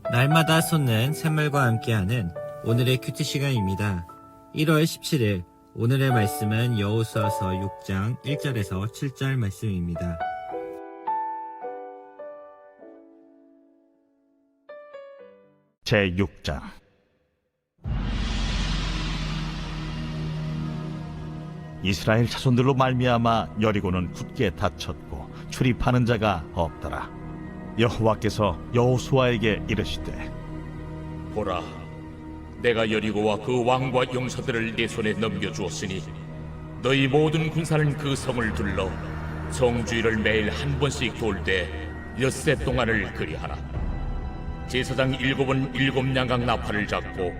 날마다 솟는 샘물과 함께하는 오늘의 큐티 시간입니다. 1월 17일 오늘의 말씀은 여호수아서 6장 1절에서 7절 말씀입니다. 제6장. 이스라엘 자손들로 말미암아 여리고는 굳게 닫혔고 출입하는 자가 없더라. 여호와께서 여호수아에게 이르시되, 보라, 내가 여리고와 그 왕과 용사들을 내 손에 넘겨주었으니 너희 모든 군사는 그 성을 둘러 성주일을 매일 한 번씩 돌되 엿새 동안을 그리하라. 제사장 7은 7양각 나팔을 잡고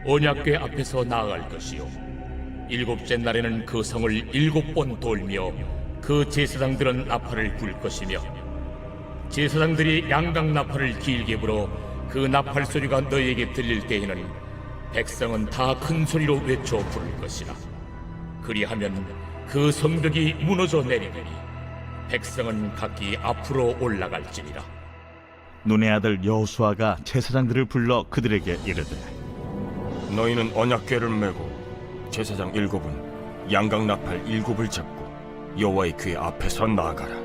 언약궤 앞에서 나아갈 것이요, 7째 날에는 그 성을 7번 돌며 그 제사장들은 나팔을 불 것이며, 제사장들이 양각 나팔을 길게 불어 그 나팔 소리가 너희에게 들릴 때에는 백성은 다 큰 소리로 외쳐 부를 것이라. 그리하면 그 성벽이 무너져 내리리니 백성은 각기 앞으로 올라갈지니라. 눈의 아들 여호수아가 제사장들을 불러 그들에게 이르되, 너희는 언약궤를 메고 제사장 7은 양각 나팔 7을 잡고 여호와의 궤 앞에서 나아가라.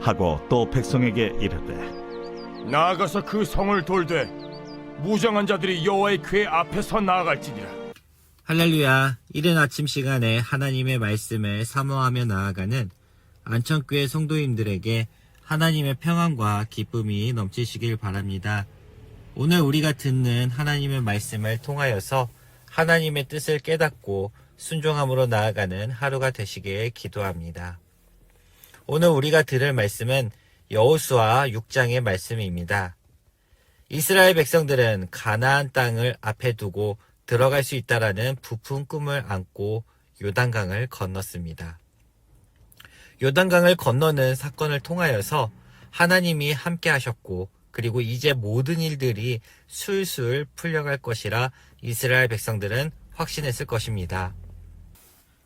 하고 또 백성에게 이르되, 나아가서 그 성을 돌되 무장한 자들이 여호와의 궤 앞에서 나아갈지니라. 할렐루야. 이른 아침 시간에 하나님의 말씀을 사모하며 나아가는 안천교회 성도님들에게 하나님의 평안과 기쁨이 넘치시길 바랍니다. 오늘 우리가 듣는 하나님의 말씀을 통하여서 하나님의 뜻을 깨닫고 순종함으로 나아가는 하루가 되시길 기도합니다. 오늘 우리가 들을 말씀은 여호수아 6장의 말씀입니다. 이스라엘 백성들은 가나안 땅을 앞에 두고 들어갈 수 있다라는 부푼 꿈을 안고 요단강을 건넜습니다. 요단강을 건너는 사건을 통하여서 하나님이 함께 하셨고, 그리고 이제 모든 일들이 술술 풀려갈 것이라 이스라엘 백성들은 확신했을 것입니다.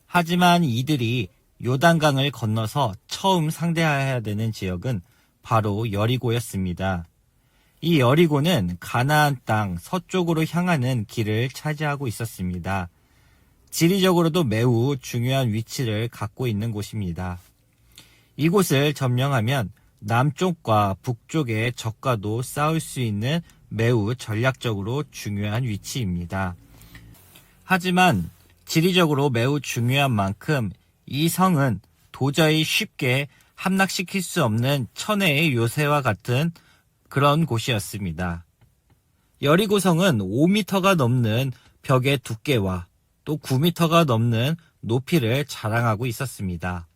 하지만 이들이 요단강을 건너서 처음 상대해야 되는 지역은 바로 여리고였습니다. 이 여리고는 가나안 땅 서쪽으로 향하는 길을 차지하고 있었습니다. 지리적으로도 매우 중요한 위치를 갖고 있는 곳입니다. 이곳을 점령하면 남쪽과 북쪽의 적과도 싸울 수 있는 매우 전략적으로 중요한 위치입니다. 하지만 지리적으로 매우 중요한 만큼 이 성은 도저히 쉽게 함락시킬 수 없는 천혜의 요새와 같은 그런 곳이었습니다. 여리고성은 5m가 넘는 벽의 두께와 또 9m가 넘는 높이를 자랑하고 있었습니다.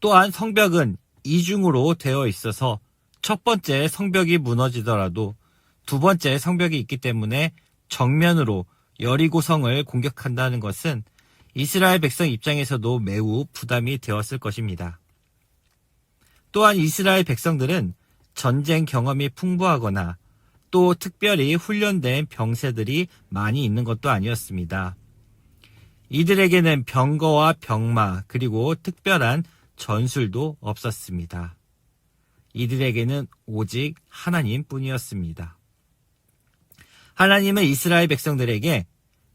또한 성벽은 이중으로 되어 있어서 첫 번째 성벽이 무너지더라도 두 번째 성벽이 있기 때문에 정면으로 여리고성을 공격한다는 것은 이스라엘 백성 입장에서도 매우 부담이 되었을 것입니다. 또한 이스라엘 백성들은 전쟁 경험이 풍부하거나 또 특별히 훈련된 병세들이 많이 있는 것도 아니었습니다. 이들에게는 병거와 병마 그리고 특별한 전술도 없었습니다. 이들에게는 오직 하나님뿐이었습니다. 하나님은 이스라엘 백성들에게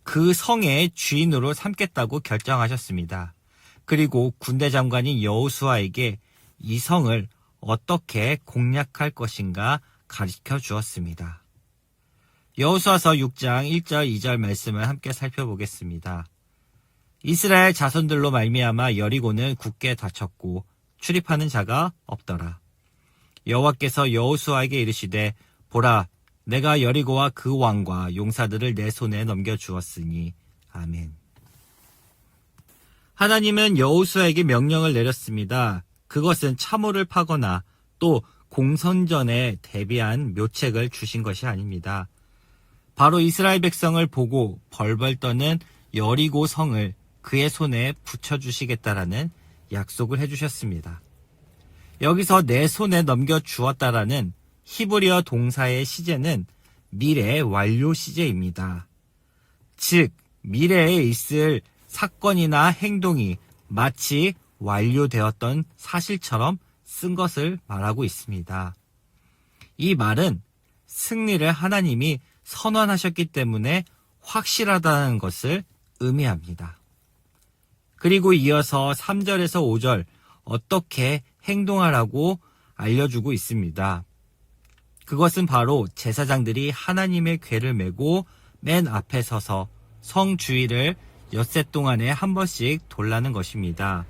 그 성의 주인으로 삼겠다고 결정하셨습니다. 그리고 군대 장관인 여호수아에게 이 성을 어떻게 공략할 것인가 가르쳐 주었습니다. 여호수아서 6장 1절 2절 말씀을 함께 살펴보겠습니다. 이스라엘 자손들로 말미암아 여리고는 굳게 닫혔고 출입하는 자가 없더라. 여호와께서 여호수아에게 이르시되, 보라, 내가 여리고와 그 왕과 용사들을 내 손에 넘겨주었으니. 아멘. 하나님은 여호수아에게 명령을 내렸습니다. 그것은 참호를 파거나 또 공선전에 대비한 묘책을 주신 것이 아닙니다. 바로 이스라엘 백성을 보고 벌벌 떠는 여리고 성을 그의 손에 붙여주시겠다라는 약속을 해주셨습니다. 여기서 내 손에 넘겨주었다라는 히브리어 동사의 시제는 미래 완료 시제입니다. 즉, 미래에 있을 사건이나 행동이 마치 완료되었던 사실처럼 쓴 것을 말하고 있습니다. 이 말은 승리를 하나님이 선언하셨기 때문에 확실하다는 것을 의미합니다. 그리고 이어서 3절에서 5절 어떻게 행동하라고 알려주고 있습니다. 그것은 바로 제사장들이 하나님의 궤를 메고 맨 앞에 서서 성 주위를 엿새 동안에 한 번씩 돌라는 것입니다.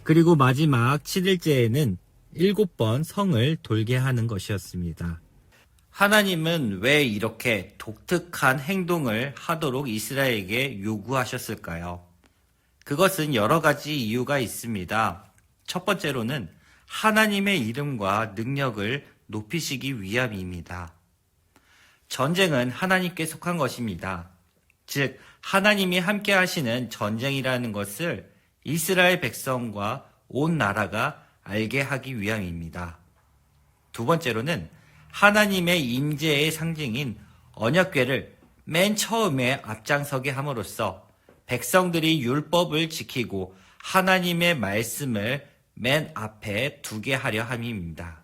그리고 마지막 7일째에는 7번 성을 돌게 하는 것이었습니다. 하나님은 왜 이렇게 독특한 행동을 하도록 이스라엘에게 요구하셨을까요? 그것은 여러 가지 이유가 있습니다. 첫 번째로는 하나님의 이름과 능력을 높이시기 위함입니다. 전쟁은 하나님께 속한 것입니다. 즉, 하나님이 함께 하시는 전쟁이라는 것을 이스라엘 백성과 온 나라가 알게 하기 위함입니다. 두 번째로는 하나님의 임재의 상징인 언약궤를 맨 처음에 앞장서게 함으로써 백성들이 율법을 지키고 하나님의 말씀을 맨 앞에 두게 하려 함입니다.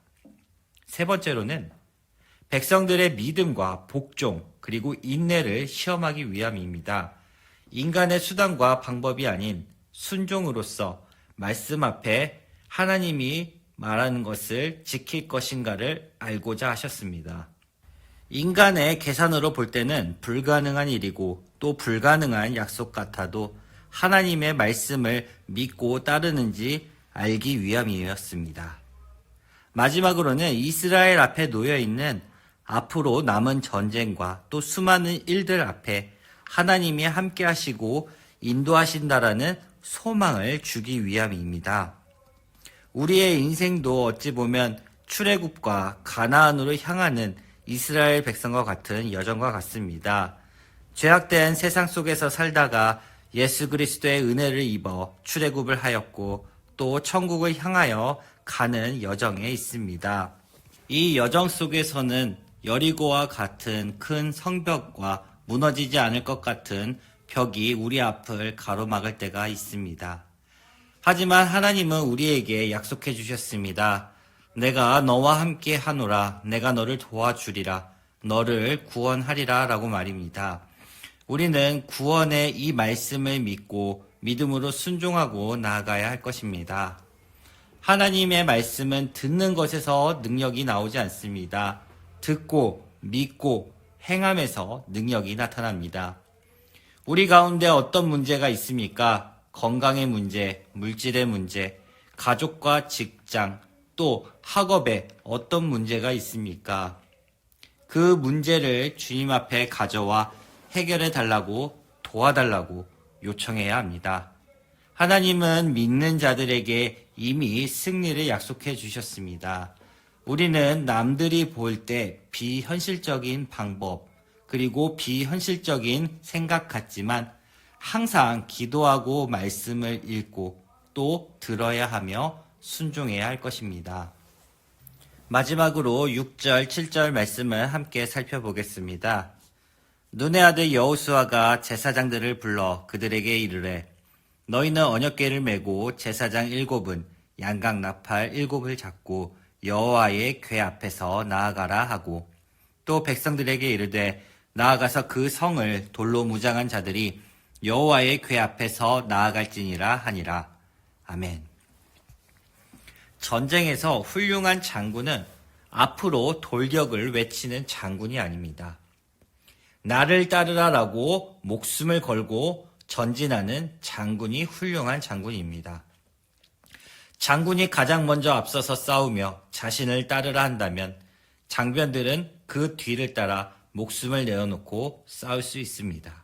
세 번째로는 백성들의 믿음과 복종 그리고 인내를 시험하기 위함입니다. 인간의 수단과 방법이 아닌 순종으로서 말씀 앞에 하나님이 말하는 것을 지킬 것인가를 알고자 하셨습니다. 인간의 계산으로 볼 때는 불가능한 일이고 또 불가능한 약속 같아도 하나님의 말씀을 믿고 따르는지 알기 위함이었습니다. 마지막으로는 이스라엘 앞에 놓여있는 앞으로 남은 전쟁과 또 수많은 일들 앞에 하나님이 함께 하시고 인도하신다라는 소망을 주기 위함입니다. 우리의 인생도 어찌 보면 출애굽과 가나안으로 향하는 이스라엘 백성과 같은 여정과 같습니다. 죄악된 세상 속에서 살다가 예수 그리스도의 은혜를 입어 출애굽을 하였고 또 천국을 향하여 가는 여정에 있습니다. 이 여정 속에서는 여리고와 같은 큰 성벽과 무너지지 않을 것 같은 벽이 우리 앞을 가로막을 때가 있습니다. 하지만 하나님은 우리에게 약속해 주셨습니다. 내가 너와 함께 하노라. 내가 너를 도와주리라. 너를 구원하리라 라고 말입니다. 우리는 구원의 이 말씀을 믿고 믿음으로 순종하고 나아가야 할 것입니다. 하나님의 말씀은 듣는 것에서 능력이 나오지 않습니다. 듣고 믿고 행함에서 능력이 나타납니다. 우리 가운데 어떤 문제가 있습니까? 건강의 문제, 물질의 문제, 가족과 직장, 또 학업에 어떤 문제가 있습니까? 그 문제를 주님 앞에 가져와 해결해 달라고 도와달라고 요청해야 합니다. 하나님은 믿는 자들에게 이미 승리를 약속해 주셨습니다. 우리는 남들이 볼 때 비현실적인 방법, 그리고 비현실적인 생각 같지만 항상 기도하고 말씀을 읽고 또 들어야 하며 순종해야 할 것입니다. 마지막으로 6절, 7절 말씀을 함께 살펴보겠습니다. 눈의 아들 여호수아가 제사장들을 불러 그들에게 이르되 너희는 언약궤를 메고 제사장 7은 양각 나팔 7을 잡고 여호와의 궤 앞에서 나아가라 하고 또 백성들에게 이르되 나아가서 그 성을 돌로 무장한 자들이 여호와의 궤 앞에서 나아갈지니라 하니라. 아멘. 전쟁에서 훌륭한 장군은 앞으로 돌격을 외치는 장군이 아닙니다. 나를 따르라라고 목숨을 걸고 전진하는 장군이 훌륭한 장군입니다. 장군이 가장 먼저 앞서서 싸우며 자신을 따르라 한다면 장병들은 그 뒤를 따라 목숨을 내어놓고 싸울 수 있습니다.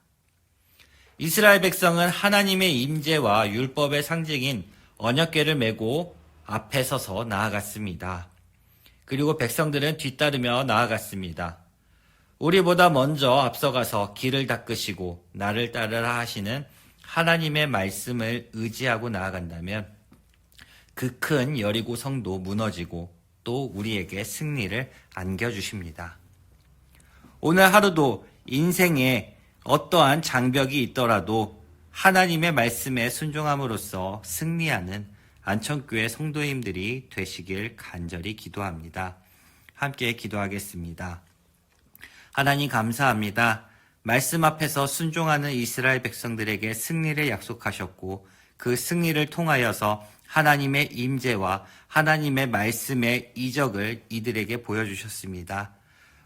이스라엘 백성은 하나님의 임재와 율법의 상징인 언약궤를 메고 앞에 서서 나아갔습니다. 그리고 백성들은 뒤따르며 나아갔습니다. 우리보다 먼저 앞서가서 길을 닦으시고 나를 따르라 하시는 하나님의 말씀을 의지하고 나아간다면 그 큰 여리고 성도 무너지고 또 우리에게 승리를 안겨주십니다. 오늘 하루도 인생에 어떠한 장벽이 있더라도 하나님의 말씀에 순종함으로써 승리하는 안천교회 성도님들이 되시길 간절히 기도합니다. 함께 기도하겠습니다. 하나님 감사합니다. 말씀 앞에서 순종하는 이스라엘 백성들에게 승리를 약속하셨고 그 승리를 통하여서 하나님의 임재와 하나님의 말씀의 이적을 이들에게 보여주셨습니다.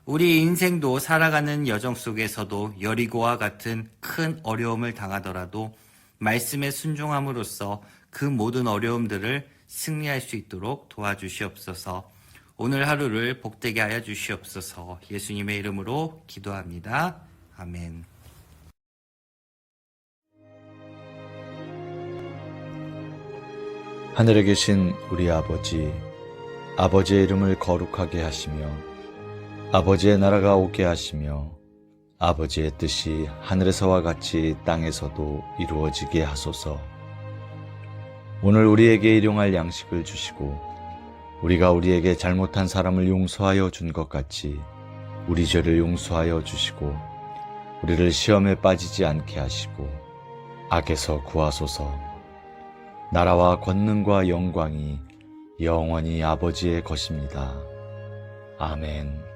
우리 인생도 살아가는 여정 속에서도 여리고와 같은 큰 어려움을 당하더라도 말씀에 순종함으로써 그 모든 어려움들을 승리할 수 있도록 도와주시옵소서. 오늘 하루를 복되게 하여 주시옵소서. 예수님의 이름으로 기도합니다. 아멘. 하늘에 계신 우리 아버지, 아버지의 이름을 거룩하게 하시며 아버지의 나라가 오게 하시며 아버지의 뜻이 하늘에서와 같이 땅에서도 이루어지게 하소서. 오늘 우리에게 일용할 양식을 주시고 우리가 우리에게 잘못한 사람을 용서하여 준 것 같이 우리 죄를 용서하여 주시고 우리를 시험에 빠지지 않게 하시고 악에서 구하소서. 나라와 권능과 영광이 영원히 아버지의 것입니다. 아멘.